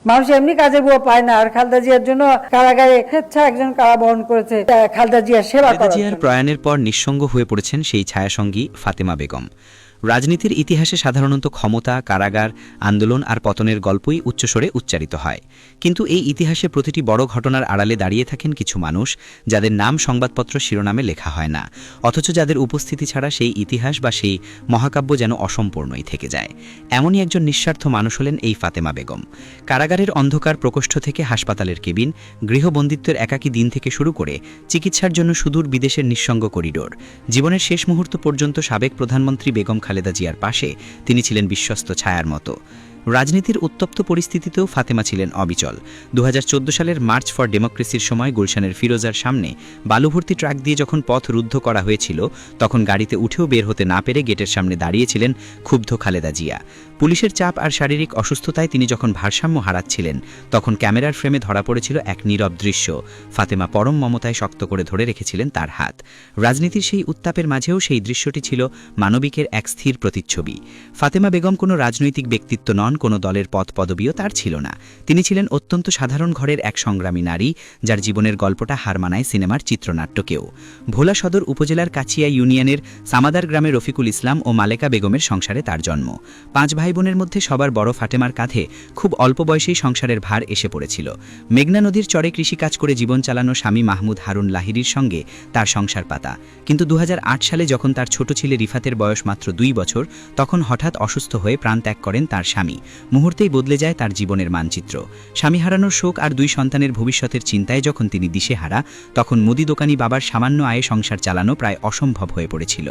মানুষ এমনি কাজে বুয়া পায় না। আর খালেদা জিয়ার জন্য কারাগারে স্বেচ্ছা একজন কারাবরণ করেছে খালেদা জিয়ার সেবা খালেদা করার জিয়ার জন্য। প্রয়াণের পর নিঃসঙ্গ হয়ে পড়েছেন সেই ছায়াসঙ্গী ফাতেমা বেগম। রাজনীতির ইতিহাসে সাধারণত ক্ষমতা, কারাগার, আন্দোলন আর পতনের গল্পই উচ্চস্বরে উচ্চারিত হয়, কিন্তু এই ইতিহাসে প্রতিটি বড় ঘটনার আড়ালে দাঁড়িয়ে থাকেন কিছু মানুষ যাদের নাম সংবাদপত্র শিরোনামে লেখা হয় না, অথচ যাদের উপস্থিতি ছাড়া সেই ইতিহাস বা সেই মহাকাব্য যেন অসম্পূর্ণই থেকে যায়। এমনই একজন নিঃস্বার্থ মানুষ হলেন এই ফাতেমা বেগম। কারাগারের অন্ধকার প্রকোষ্ঠ থেকে হাসপাতালের কেবিন, গৃহবন্দিত্বের একাকী দিন থেকে শুরু করে চিকিৎসার জন্য সুদূর বিদেশের নিঃসঙ্গ করিডোর, জীবনের শেষ মুহূর্ত পর্যন্ত সাবেক প্রধানমন্ত্রী বেগম খালেদা জিয়ার পাশে তিনি ছিলেন বিশ্বস্ত ছায়ার মতো। রাজনীতির উত্তপ্ত পরিস্থিতিতেও ফাতেমা ছিলেন অবিচল। 2014 সালের মার্চ ফর ডেমোক্রেসির সময় গুলশানের ফিরোজার সামনে বালুভর্তি ট্রাক দিয়ে যখন পথ রুদ্ধ করা হয়েছিল, তখন গাড়িতে উঠেও বের হতে না পেরে গেটের সামনে দাঁড়িয়েছিলেন ক্ষুব্ধ খালেদা জিয়া। পুলিশের চাপ আর শারীরিক অসুস্থতায় তিনি যখন ভারসাম্য হারাচ্ছিলেন, তখন ক্যামেরার ফ্রেমে ধরা পড়েছিল এক নীরব দৃশ্য। ফাতেমা পরম মমতায় শক্ত করে ধরে রেখেছিলেন তার হাত। রাজনীতির সেই উত্তাপের মাঝেও সেই দৃশ্যটি ছিল মানবিকের এক স্থির প্রতিচ্ছবি। ফাতেমা বেগম কোনো রাজনৈতিক ব্যক্তিত্ব নন, কোনো দলের পদ পদবিও তার ছিল না। তিনি ছিলেন অত্যন্ত সাধারণ ঘরের এক সংগ্রামী নারী, যার জীবনের গল্পটা হার মানায় সিনেমার চিত্রনাট্যকেও। ভোলা সদর উপজেলার কাছিয়া ইউনিয়নের সামাদার গ্রামে রফিকুল ইসলাম ও মালেকা বেগমের সংসারে তার জন্ম। 5 ভাই বোনের মধ্যে সবার বড় ফাতেমার কাঁধে খুব অল্প বয়সেই সংসারের ভার এসে পড়েছিল। মেঘনা নদীর চরে কৃষিকাজ করে জীবন চালানো স্বামী মাহমুদ হারুন লাহিড়ীর সঙ্গে তার সংসার পাতা, কিন্তু 2008 সালে যখন তার ছোট ছেলে রিফাতের বয়স মাত্র 2 বছর, তখন হঠাৎ অসুস্থ হয়ে প্রাণ ত্যাগ করেন তার স্বামী। মুহূর্তেই বদলে যায় তার জীবনের মানচিত্র। স্বামী হারানোর শোক আর 2 সন্তানের ভবিষ্যতের চিন্তায় যখন তিনি দিশেহারা, তখন মুদি দোকানি বাবার সামান্য আয়ে সংসার চালানো প্রায় অসম্ভব হয়ে পড়েছিল।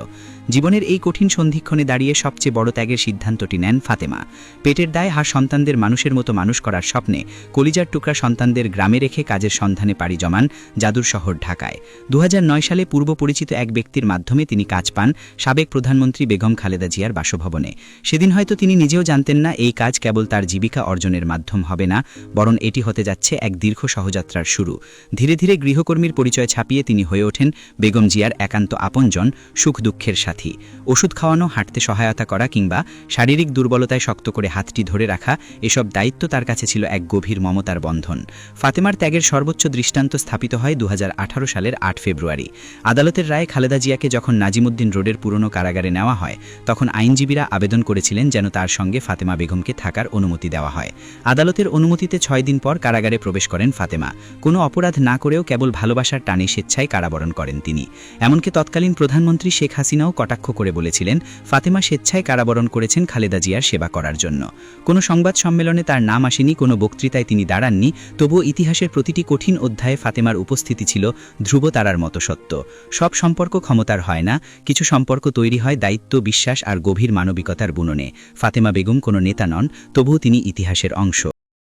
জীবনের এই কঠিন সন্ধিক্ষণে দাঁড়িয়ে সবচেয়ে বড় ত্যাগের সিদ্ধান্তটি নেন ফাতেমা। পেটের দায় হার সন্তানদের মানুষের মতো মানুষ করার স্বপ্নে কলিজার টুকরা সন্তানদের গ্রামে রেখে কাজের সন্ধানে পাড়ি জমান জাদুর শহর ঢাকায়। 2009 সালে পূর্ব পরিচিত এক ব্যক্তির মাধ্যমে তিনি কাজ পান সাবেক প্রধানমন্ত্রী বেগম খালেদা জিয়ার বাসভবনে। সেদিন হয়তো তিনি নিজেও জানতেন না এই কাজ কেবল তার জীবিকা অর্জনের মাধ্যম হবে না, বরং এটি হতে যাচ্ছে এক দীর্ঘ সহযাত্রার শুরু। ধীরে ধীরে গৃহকর্মীর পরিচয় ছাপিয়ে তিনি হয়ে ওঠেন বেগম জিয়ার একান্ত আপনজন, সুখ দুঃখের সাথী। ওষুধ খাওয়ানো, হাঁটতে সহায়তা করা কিংবা শারীরিক দুর্বলতায় শক্ত করে হাতটি ধরে রাখা, এসব দায়িত্ব তার কাছে ছিল এক গভীর মমতার বন্ধন। ফাতেমার ত্যাগের সর্বোচ্চ দৃষ্টান্ত স্থাপিত হয় 2018 সালের 8 ফেব্রুয়ারি। আদালতের রায়ে খালেদা জিয়াকে যখন নাজিমুদ্দিন রোডের পুরনো কারাগারে নেওয়া হয়, তখন আইনজীবীরা আবেদন করেছিলেন যেন তার সঙ্গে ফাতেমা বেগমকে থাকার অনুমতি দেওয়া হয়। আদালতের অনুমতিতে 6 দিন পর কারাগারে প্রবেশ করেন ফাতেমা। কোনো অপরাধ না করেও কেবল ভালোবাসার টানে স্বেচ্ছায় কারাবরণ করেন তিনি। এমনকি তৎকালীন প্রধানমন্ত্রী শেখ হাসিনাও কটাক্ষ করে বলেছিলেন, ফাতেমা স্বেচ্ছায় কারাবরণ করেছেন খালেদা জিয়ার সেবা করার জন্য। কোনো সংবাদ সম্মেলনে তার নাম আসেনি, কোনো বক্তৃতায় তিনি দাঁড়াননি, তবুও ইতিহাসের প্রতিটি কঠিন অধ্যায়ে ফাতেমার উপস্থিতি ছিল ধ্রুবতারার মতো সত্য। সব সম্পর্ক ক্ষমতার হয় না, কিছু সম্পর্ক তৈরি হয় দায়িত্ব, বিশ্বাস আর গভীর মানবিকতার বুননে। ফাতেমা বেগম কোনো নেতা নন, তবুও তিনি ইতিহাসের অংশ।